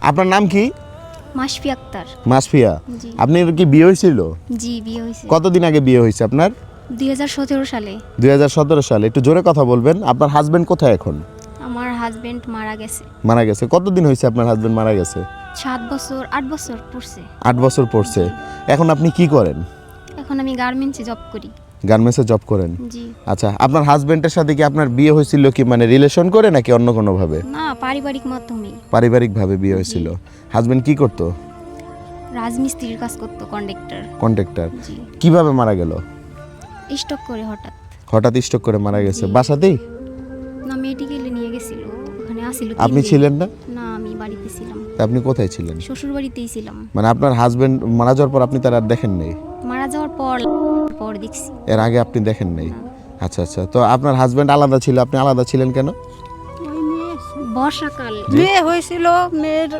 আপনার নাম কি? মাসফি আক্তার। মাসফিয়া। জি। আপনার কি বিয়ে হয়েছিল? জি, বিয়ে হয়েছে কতদিন আগে বিয়ে হয়েছে আপনার? 2017 সালে। 2017 সালে। একটু জোরে কথা বলবেন। আপনার হাজবেন্ড কোথায় এখন? আমার হাজবেন্ড মারা গেছে। মারা গেছে। কতদিন হয়েছে আপনার হাজবেন্ড মারা গেছে? 7 বছর 8 বছর পড়ছে। 8 বছর পড়ছে। এখন আপনি কি করেন? এখন আমি গার্মেন্টসে জব করি। গার্মেন্টসে জব করেন। জি। আচ্ছা, আপনার হাজবেন্ডের সাথে কি আপনার বিয়ে হয়েছিল কি মানে রিলেশন করে নাকি অন্য কোনো ভাবে? না, পারিবারিক মাধ্যমেই। পারিবারিকভাবে বিয়ে হয়েছিল। হাজবেন্ড কি করতো? রাজমিস্ত্রির কাজ করতো, কন্ডাক্টর। কন্ট্রাক্টর। জি। কিভাবে মারা গেল? স্টক করে হঠাৎ। হঠাৎ স্ট্রোক করে মারা গেছে। জি। বাসাতেই? না, মেডিকেলে নিয়ে গেছিল। ওখানে আসিল। আপনি ছিলেন না? না, আমি বাড়িতে ছিলাম। তা আপনি কোথায় ছিলেন? শ্বশুর বাড়িতেই ছিলাম। মানে আপনার হাজবেন্ড মারা যাওয়ার পর আপনি তার আর দেখেন নাই? মারা যাওয়ার পর পর দেখছি। এর আগে আপনি দেখেন নাই? আচ্ছা আচ্ছা। তো আপনার হাজবেন্ড আলাদা ছিল, আপনি আলাদা ছিলেন কেন? বর্ষাকাল বিয়ে হয়েছিল মেয়ের